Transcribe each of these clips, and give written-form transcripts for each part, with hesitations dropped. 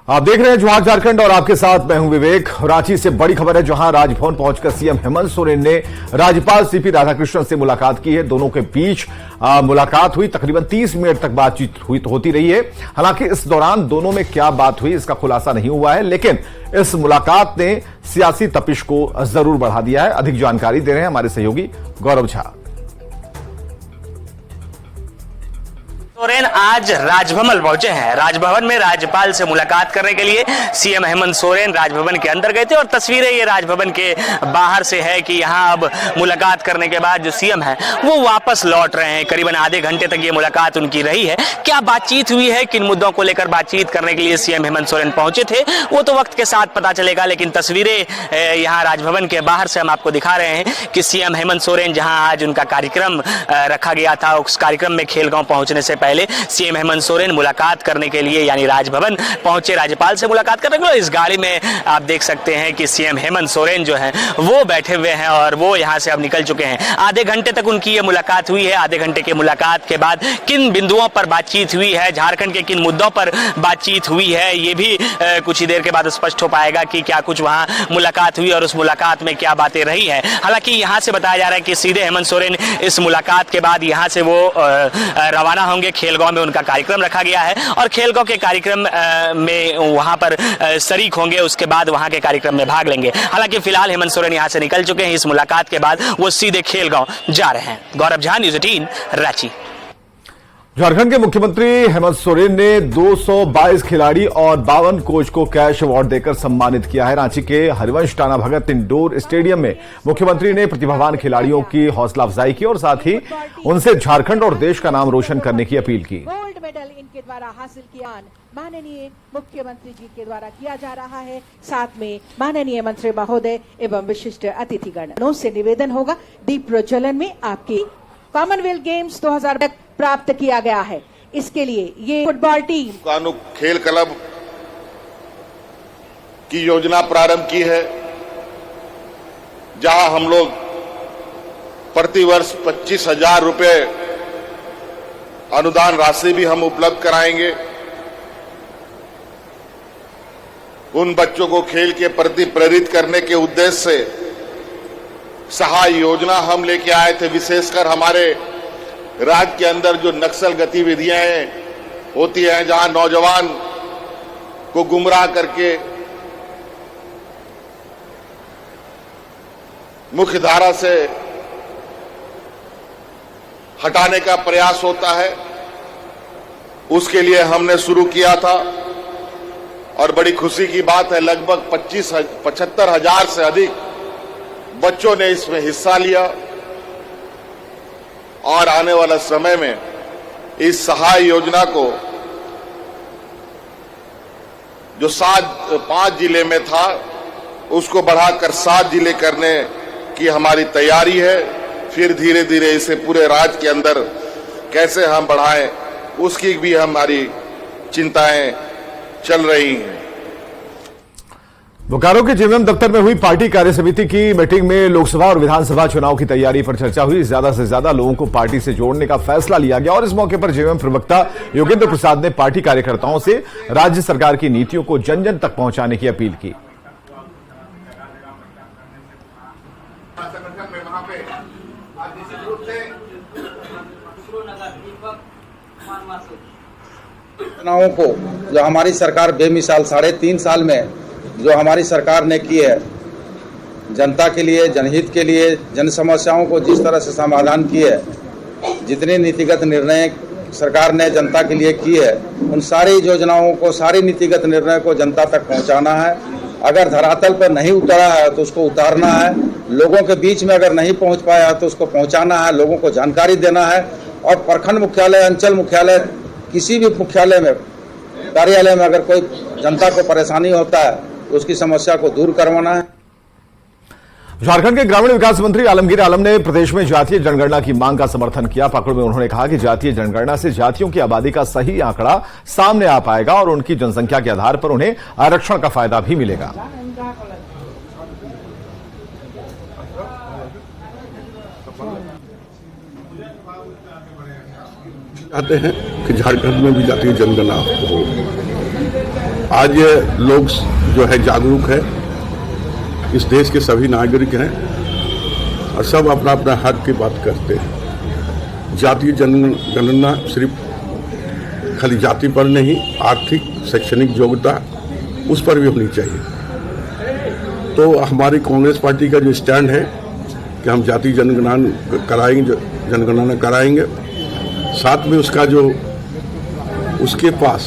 आप देख रहे हैं जवाहर झारखंड और आपके साथ मैं हूं विवेक। रांची से बड़ी खबर है, जहां राजभवन पहुंचकर सीएम हेमंत सोरेन ने राज्यपाल सीपी राधाकृष्णन से मुलाकात की है। दोनों के बीच मुलाकात हुई, तकरीबन 30 मिनट तक बातचीत होती रही है। हालांकि इस दौरान दोनों में क्या बात हुई इसका खुलासा नहीं हुआ है, लेकिन इस मुलाकात ने सियासी तपिश को जरूर बढ़ा दिया है। अधिक जानकारी दे रहे हैं हमारे सहयोगी गौरव झा। सोरेन आज राजभवन पहुंचे हैं। राजभवन में राज्यपाल से मुलाकात करने के लिए सीएम हेमंत सोरेन राजभवन के अंदर गए थे और तस्वीरें ये राजभवन के बाहर से है कि यहां अब मुलाकात करने के बाद जो सीएम है वो वापस लौट रहे हैं। करीबन आधे घंटे तक ये मुलाकात उनकी रही है। क्या बातचीत हुई है, किन मुद्दों को लेकर बातचीत करने के लिए सीएम हेमंत सोरेन पहुंचे थे, वो तो वक्त के साथ पता चलेगा। लेकिन तस्वीरें यहाँ राजभवन के बाहर से हम आपको दिखा रहे हैं कि सीएम हेमंत सोरेन जहां आज उनका कार्यक्रम रखा गया था, उस कार्यक्रम में खेलगांव पहुंचने से पहले सीएम हेमंत सोरेन मुलाकात करने के लिए यानी राजभवन पहुंचे, राज्यपाल से मुलाकात करने के लिए। इस गाड़ी में आप देख सकते हैं कि सीएम हेमंत सोरेन जो हैं वो बैठे हुए हैं और वो यहां से अब निकल चुके हैं। आधे घंटे तक उनकी ये मुलाकात हुई है। आधे घंटे की मुलाकात के बाद किन बिंदुओं पर बातचीत हुई है, झारखंड के किन मुद्दों पर बातचीत हुई है, ये भी कुछ ही देर के बाद स्पष्ट हो पाएगा कि क्या कुछ वहां मुलाकात हुई और उस मुलाकात में क्या बातें रही है। हालांकि यहां से बताया जा रहा है कि सीधे हेमंत सोरेन इस मुलाकात के बाद यहां से वो रवाना होंगे। खेलगांव में उनका कार्यक्रम रखा गया है और खेलगांव के कार्यक्रम में वहां पर शरीक होंगे, उसके बाद वहां के कार्यक्रम में भाग लेंगे। हालांकि फिलहाल हेमंत सोरेन यहां से निकल चुके हैं। इस मुलाकात के बाद वो सीधे खेलगांव जा रहे हैं। गौरव झा, न्यूज़ 18 रांची। झारखंड के मुख्यमंत्री हेमंत सोरेन ने 222 खिलाड़ी और 52 कोच को कैश अवार्ड देकर सम्मानित किया है। रांची के हरिवंश टाना भगत इंडोर स्टेडियम में मुख्यमंत्री ने प्रतिभावान खिलाड़ियों की हौसला अफजाई की और साथ ही उनसे झारखंड और देश का नाम रोशन करने की अपील की। गोल्ड मेडल इनके द्वारा हासिल किया माननीय मुख्यमंत्री जी के द्वारा किया जा रहा है। साथ में माननीय मंत्री महोदय एवं विशिष्ट अतिथिगण से निवेदन होगा, दीप प्रज्वलन में आपकी कॉमनवेल्थ गेम्स 2000 प्राप्त किया गया है। इसके लिए ये फुटबॉल टीम कानू खेल क्लब की योजना प्रारंभ की है, जहां हम लोग प्रतिवर्ष 25,000 रुपए अनुदान राशि भी हम उपलब्ध कराएंगे। उन बच्चों को खेल के प्रति प्रेरित करने के उद्देश्य से सहाय योजना हम लेके आए थे। विशेषकर हमारे राज्य के अंदर जो नक्सल गतिविधियां होती हैं, जहां नौजवान को गुमराह करके मुख्य धारा से हटाने का प्रयास होता है, उसके लिए हमने शुरू किया था। और बड़ी खुशी की बात है, लगभग 75,000 से अधिक बच्चों ने इसमें हिस्सा लिया और आने वाला समय में इस सहाय योजना को जो 5 जिले में था उसको बढ़ाकर 7 जिले करने की हमारी तैयारी है। फिर धीरे धीरे इसे पूरे राज्य के अंदर कैसे हम बढ़ाएं, उसकी भी हमारी चिंताएं चल रही हैं। बोकारो के जेएमएम दफ्तर में हुई पार्टी कार्य समिति की मीटिंग में लोकसभा और विधानसभा चुनाव की तैयारी पर चर्चा हुई। ज्यादा से ज्यादा लोगों को पार्टी से जोड़ने का फैसला लिया गया और इस मौके पर जेएमएम प्रवक्ता योगेंद्र प्रसाद ने पार्टी कार्यकर्ताओं से राज्य सरकार की नीतियों को जन जन तक पहुंचाने की अपील की। चुनावों को जो हमारी सरकार बेमिसाल 3.5 साल में जो हमारी सरकार ने की है, जनता के लिए, जनहित के लिए, जन समस्याओं को जिस तरह से समाधान किए है, जितने नीतिगत निर्णय सरकार ने जनता के लिए की है, उन सारी योजनाओं को, सारी नीतिगत निर्णय को जनता तक पहुंचाना है। अगर धरातल पर नहीं उतरा है तो उसको उतारना है, लोगों के बीच में अगर नहीं पहुंच पाया तो उसको पहुंचाना है, लोगों को जानकारी देना है। और प्रखंड मुख्यालय, अंचल मुख्यालय, किसी भी मुख्यालय में, कार्यालय में अगर कोई जनता को परेशानी होता है तो उसकी समस्या को दूर करवाना है। झारखंड के ग्रामीण विकास मंत्री आलमगीर आलम ने प्रदेश में जातीय जनगणना की मांग का समर्थन किया। पाकुड़ में उन्होंने कहा कि जातीय जनगणना से जातियों की आबादी का सही आंकड़ा सामने आ पाएगा और उनकी जनसंख्या के आधार पर उन्हें आरक्षण का फायदा भी मिलेगा। चाहते हैं कि झारखंड में भी जातीय जनगणना हो। आज ये लोग जो है जागरूक है, इस देश के सभी नागरिक हैं और सब अपना अपना हक की बात करते हैं। जातीय जनगणना सिर्फ खाली जाति पर नहीं, आर्थिक शैक्षणिक योग्यता उस पर भी होनी चाहिए। तो हमारी कांग्रेस पार्टी का जो स्टैंड है कि हम जातीय जनगणना कराएंगे, साथ में उसका जो उसके पास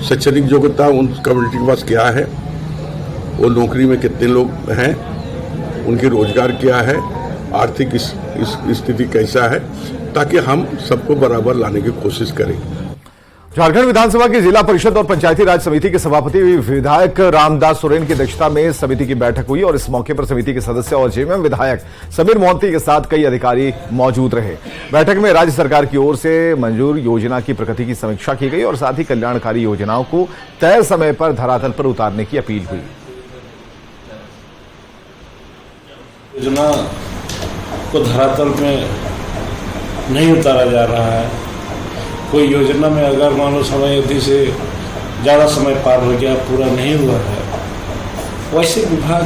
शैक्षणिक योग्यता उन कम्युनिटी के पास क्या है, वो नौकरी में कितने लोग हैं, उनके रोजगार क्या है, आर्थिक स्थिति कैसा है, ताकि हम सबको बराबर लाने की कोशिश करें। झारखंड विधानसभा की जिला परिषद और पंचायती राज समिति के सभापति विधायक रामदास सोरेन की अध्यक्षता में समिति की बैठक हुई और इस मौके पर समिति के सदस्य और जेएमएम विधायक समीर मोहंती के साथ कई अधिकारी मौजूद रहे। बैठक में राज्य सरकार की ओर से मंजूर योजना की प्रगति की समीक्षा की गई और साथ ही कल्याणकारी योजनाओं को तय समय पर धरातल पर उतारने की अपील हुई। योजना को धरातल में नहीं उतारा जा रहा है। कोई योजना में अगर मान लो समय अवधि से ज़्यादा समय पार हो गया, पूरा नहीं हुआ है, वैसे विभाग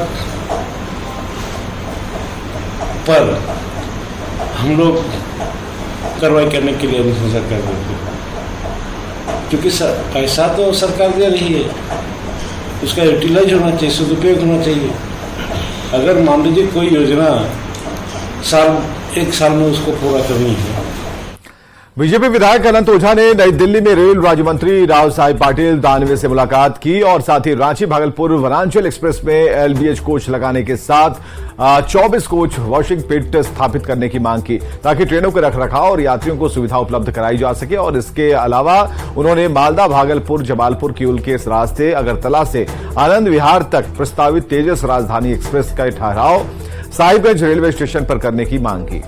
पर हम लोग कार्रवाई करने के लिए अनुशंसा कर देते हैं। क्योंकि पैसा तो सरकार दे रही है, उसका यूटिलाइज होना चाहिए, सदुपयोग होना चाहिए। अगर मान लीजिए कोई योजना एक साल में उसको पूरा करनी है। बीजेपी विधायक अनंत ओझा ने नई दिल्ली में रेल राज्य मंत्री राव साहेब पाटिल दानवे से मुलाकात की और साथ ही रांची भागलपुर वनांचल एक्सप्रेस में एलबीएच कोच लगाने के साथ 24 कोच वॉशिंग पिट स्थापित करने की मांग की, ताकि ट्रेनों के रखरखाव और यात्रियों को सुविधा उपलब्ध कराई जा सके। और इसके अलावा उन्होंने मालदा भागलपुर जमालपुर किउल के इस रास्ते अगरतला से आनंद विहार तक प्रस्तावित तेजस राजधानी एक्सप्रेस का ठहराव साहिबगंज रेलवे स्टेशन पर करने की मांग की।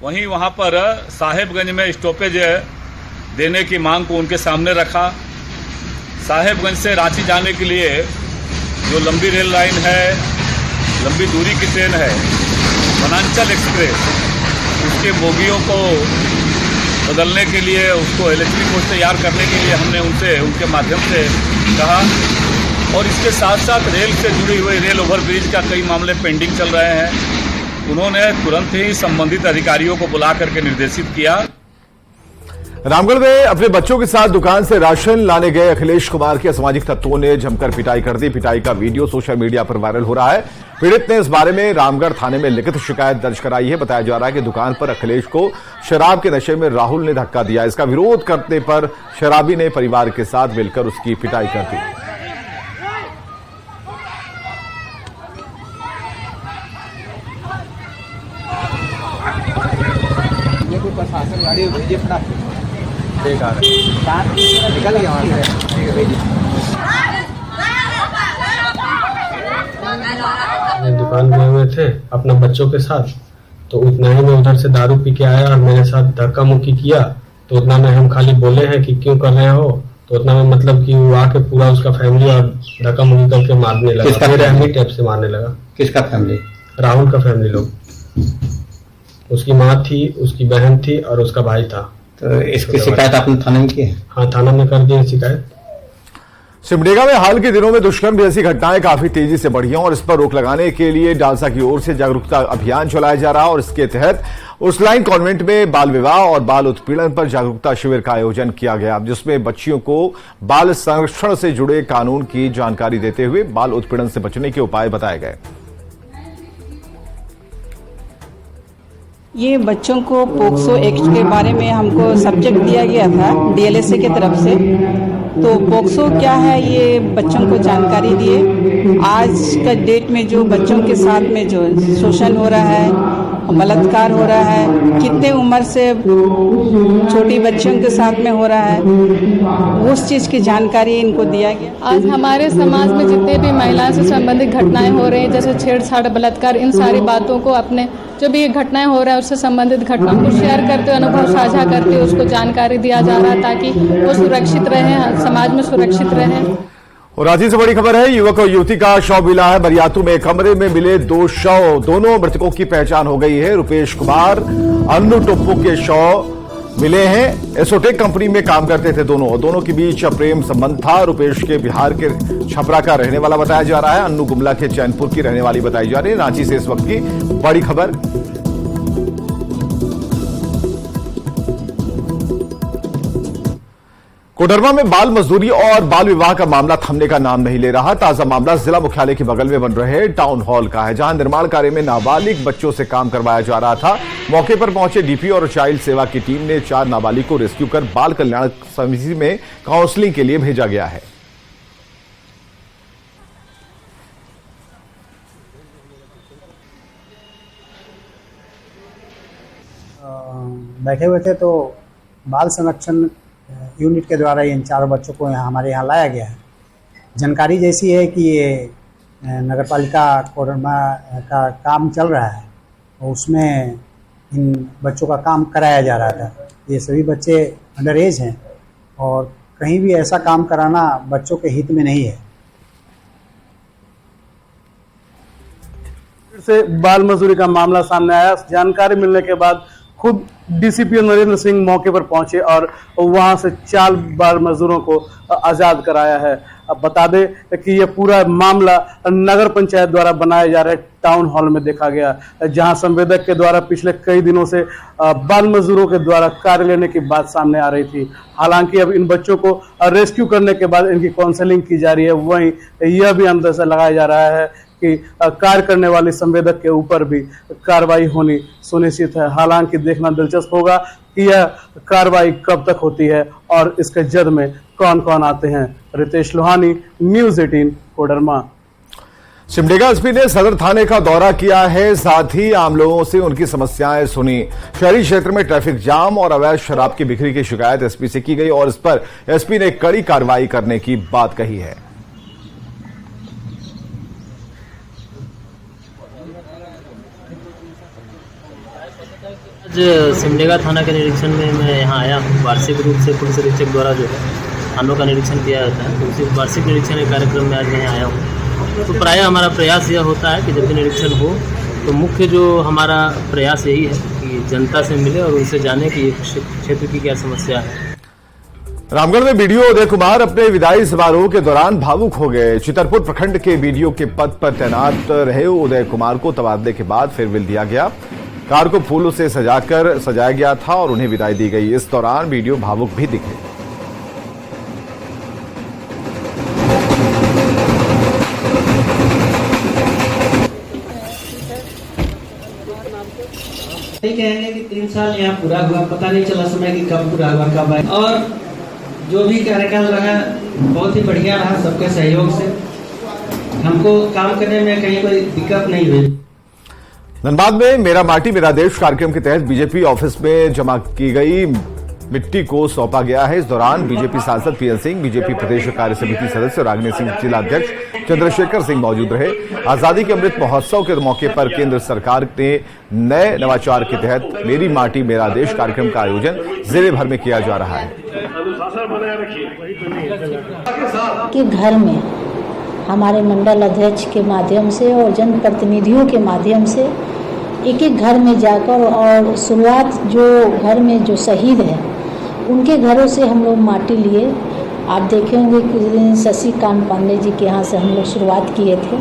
वहीं वहां पर साहेबगंज में स्टॉपेज देने की मांग को उनके सामने रखा। साहेबगंज से रांची जाने के लिए जो लंबी रेल लाइन है, लंबी दूरी की ट्रेन है वनांचल एक्सप्रेस, उसके बोगियों को बदलने के लिए, उसको इलेक्ट्रिक कोच तैयार करने के लिए हमने उनके माध्यम से कहा। और इसके साथ साथ रेल से जुड़ी हुई रेल ओवरब्रिज का कई मामले पेंडिंग चल रहे हैं। उन्होंने तुरंत ही संबंधित अधिकारियों को बुला करके निर्देशित किया। रामगढ़ में अपने बच्चों के साथ दुकान से राशन लाने गए अखिलेश कुमार की असामाजिक तत्वों ने जमकर पिटाई कर दी। पिटाई का वीडियो सोशल मीडिया पर वायरल हो रहा है। पीड़ित ने इस बारे में रामगढ़ थाने में लिखित शिकायत दर्ज कराई है। बताया जा रहा है कि दुकान पर अखिलेश को शराब के नशे में राहुल ने धक्का दिया। इसका विरोध करने पर शराबी ने परिवार के साथ मिलकर उसकी पिटाई कर दी। प्रशासन गाड़ी भेजिए फटाफट, निकल गया वहाँ से, भेजिए। दुकान गए हुए थे अपने बच्चों के साथ, तो उतना ही में उधर से दारू पी के आया और मेरे साथ धक्का मुक्की किया। तो उतना में हम खाली बोले हैं कि क्यों कर रहे हो, तो उतना में मतलब कि वो आके पूरा उसका फैमिली और धक्का मुक्की करके मारने लगा, मेरे अहमी टाइप से मारने लगा। किसका फैमिली? राहुल का फैमिली लोग। उसकी माँ थी, उसकी बहन थी और उसका भाई था। तो इसकी शिकायत आपने थाने में की है? हाँ, थाना में कर दी है शिकायत। सिमडेगा में हाल के दिनों में दुष्कर्म जैसी घटनाएं काफी तेजी से बढ़ी हैं और इस पर रोक लगाने के लिए डालसा की ओर से जागरूकता अभियान चलाया जा रहा है। और इसके तहत उर्सुलाइन कॉन्वेंट में बाल विवाह और बाल उत्पीड़न पर जागरूकता शिविर का आयोजन किया गया, जिसमें बच्चियों को बाल संरक्षण से जुड़े कानून की जानकारी देते हुए बाल उत्पीड़न से बचने के उपाय बताए गए। ये बच्चों को पोक्सो एक्ट के बारे में हमको सब्जेक्ट दिया गया था डीएलएसए की तरफ से। तो पोक्सो क्या है ये बच्चों को जानकारी दिए। आज का डेट में जो बच्चों के साथ में जो शोषण हो रहा है, बलात्कार हो रहा है, कितने उम्र से छोटी बच्चियों के साथ में हो रहा है, उस चीज़ की जानकारी इनको दिया गया। आज हमारे समाज में जितने भी महिलाओं से संबंधित घटनाएं हो रही हैं, जैसे छेड़छाड़, बलात्कार, इन सारी बातों को अपने जो भी घटनाएं हो रहा है उससे संबंधित घटनाओं को शेयर करते, अनुभव साझा करते उसको जानकारी दिया जा रहा है ताकि वो सुरक्षित रहे, समाज में सुरक्षित रहे। और रांची से बड़ी खबर है, युवक और युवती का शव मिला है। बरियातू में कमरे में मिले 2 शव, दोनों मृतकों की पहचान हो गई है। रुपेश कुमार, अन्नू टोप्पो के शव मिले हैं। एसोटेक कंपनी में काम करते थे दोनों के बीच प्रेम संबंध था। रुपेश के बिहार के छपरा का रहने वाला बताया जा रहा है, अन्नू गुमला के चैनपुर की रहने वाली बताई जा रही है। रांची से इस वक्त की बड़ी खबर। कोडरमा में बाल मजदूरी और बाल विवाह का मामला थमने का नाम नहीं ले रहा। ताजा मामला जिला मुख्यालय के बगल में बन रहे टाउन हॉल का है, जहां निर्माण कार्य में नाबालिग बच्चों से काम करवाया जा रहा था। मौके पर पहुंचे डीपी और चाइल्ड सेवा की टीम ने 4 नाबालिग को रेस्क्यू कर बाल कल्याण समिति में काउंसलिंग के लिए भेजा गया है। बैठे हुए थे तो बाल संरक्षण यूनिट के द्वारा इन 4 बच्चों को हमारे यहाँ लाया गया है। जानकारी जैसी है कि ये नगर पालिका कोडरमा का काम चल रहा है और उसमें इन बच्चों का काम कराया जा रहा था। ये सभी बच्चे अंडर एज हैं और कहीं भी ऐसा काम कराना बच्चों के हित में नहीं है। से बाल मजदूरी का मामला सामने आया। जानकारी मिलने के बाद खुद डीसीपी नरेंद्र सिंह मौके पर पहुंचे और वहां से 4 बाल मजदूरों को आजाद कराया है। अब बता दें कि यह पूरा मामला नगर पंचायत द्वारा बनाए जा रहे टाउन हॉल में देखा गया, जहां संवेदक के द्वारा पिछले कई दिनों से बाल मजदूरों के द्वारा कार्य लेने की बात सामने आ रही थी। हालांकि अब इन बच्चों को रेस्क्यू करने के बाद इनकी काउंसलिंग की जा रही है। वहीं यह भी अंदाजा लगाया जा रहा है कि कार्य करने वाले संवेदक के ऊपर भी कार्रवाई होनी सुनिश्चित है। हालांकि देखना दिलचस्प होगा कि यह कार्रवाई कब तक होती है और इसके जद में कौन कौन आते हैं। रितेश लोहानी, न्यूज़ 18, कोडरमा। सिमडेगा एसपी ने सदर थाने का दौरा किया है, साथ ही आम लोगों से उनकी समस्याएं सुनी। शहरी क्षेत्र में ट्रैफिक जाम और अवैध शराब की बिक्री की शिकायत एसपी से की गई और इस पर एसपी ने कड़ी कार्रवाई करने की बात कही है। आज सिमडेगा थाना के निरीक्षण में मैं यहाँ आया हूँ। वार्षिक रूप से पुलिस अधीक्षक द्वारा जो है थानों का निरीक्षण किया जाता है, तो उसी वार्षिक निरीक्षण के कार्यक्रम में आज मैं यहाँ आया हूँ। तो प्रायः हमारा प्रयास यह होता है कि जब भी निरीक्षण हो तो मुख्य जो हमारा प्रयास यही है कि जनता से मिले और उनसे जाने कि क्षेत्र की क्या समस्या है। रामगढ़ में बीडीओ उदय कुमार अपने विदाई समारोह के दौरान भावुक हो गए। चितरपुर प्रखंड के बीडीओ के पद पर तैनात रहे उदय कुमार को तबादले के बाद फेयरवेल दिया गया। कार को फूलों से सजाया गया था और उन्हें विदाई दी गई। इस दौरान बीडीओ भावुक भी दिखे। नहीं कहेंगे कि 3 साल यहाँ पूरा हुआ, पता नहीं चला समय कि कब पूरा हुआ कब आए। और जो भी कार्यकाल रहा बहुत ही बढ़िया रहा, सबके सहयोग से हमको काम करने में कहीं कोई दिक्कत नहीं हुई। धनबाद में मेरा माटी मेरा देश कार्यक्रम के तहत बीजेपी ऑफिस में जमा की गई मिट्टी को सौंपा गया है। इस दौरान बीजेपी सांसद पीएन सिंह, बीजेपी प्रदेश कार्य समिति सदस्य रागिनी सिंह, जिला अध्यक्ष चंद्रशेखर सिंह मौजूद रहे। आजादी के अमृत महोत्सव के मौके पर केंद्र सरकार ने नए नवाचार के तहत मेरी माटी मेरा देश कार्यक्रम का आयोजन जिले भर में किया जा रहा है। कि घर में हमारे मंडल अध्यक्ष के माध्यम से और जनप्रतिनिधियों के माध्यम से एक एक घर में जाकर और शुरुआत जो घर में जो शहीद है उनके घरों से हम लोग माटी लिए। आप देखेंगे कि शशिकांत पांडे जी के यहाँ से हम लोग शुरुआत किए थे।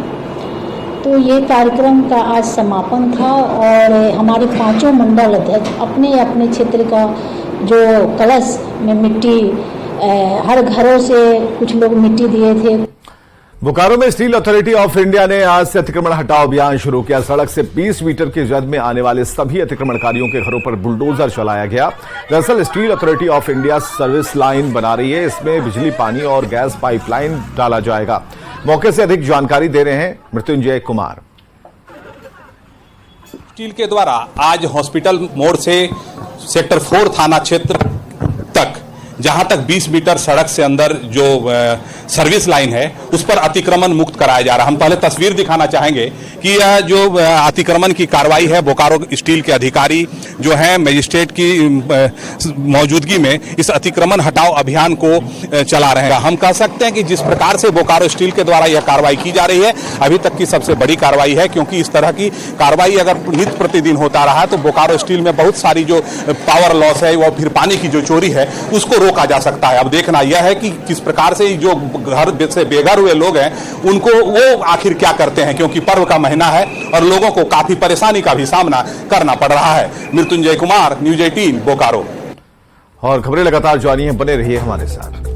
तो ये कार्यक्रम का आज समापन था और हमारे 5 मंडल अध्यक्ष अपने अपने क्षेत्र का जो कलश में मिट्टी हर घरों से कुछ लोग मिट्टी दिए थे। बोकारो में स्टील अथॉरिटी ऑफ इंडिया ने आज से अतिक्रमण हटाओ अभियान शुरू किया। सड़क से 20 मीटर की जद में आने वाले सभी अतिक्रमणकारियों के घरों पर बुलडोजर चलाया गया। दरअसल steel authority of India service line बना रही है, इसमें बिजली, पानी और गैस पाइपलाइन डाला जाएगा। मौके से अधिक जानकारी दे रहे हैं मृत्युंजय कुमार। स्टील के द्वारा आज हॉस्पिटल मोड़ से सेक्टर 4 थाना क्षेत्र तक, जहां तक 20 मीटर सड़क से अंदर जो सर्विस लाइन है उस पर अतिक्रमण मुक्त कराया जा रहा है। हम पहले तस्वीर दिखाना चाहेंगे कि यह जो अतिक्रमण की कार्रवाई है, बोकारो स्टील के अधिकारी जो हैं मजिस्ट्रेट की मौजूदगी में इस अतिक्रमण हटाओ अभियान को चला रहे हैं। हम कह सकते हैं कि जिस प्रकार से बोकारो स्टील के द्वारा यह कार्रवाई की जा रही है, अभी तक की सबसे बड़ी कार्रवाई है, क्योंकि इस तरह की कार्रवाई अगर नित्य प्रतिदिन होता रहा तो बोकारो स्टील में बहुत सारी जो पावर लॉस है वो फिर पानी की जो चोरी है उसको रोका जा सकता है। अब देखना यह है कि किस प्रकार से जो घर से बेघर हुए लोग हैं उनको वो आखिर क्या करते हैं, क्योंकि पर्व का महीना है और लोगों को काफी परेशानी का भी सामना करना पड़ रहा है। मृत्युंजय कुमार, न्यूज 18 बोकारो। और खबरें लगातार जानिए, बने रहिए हमारे साथ।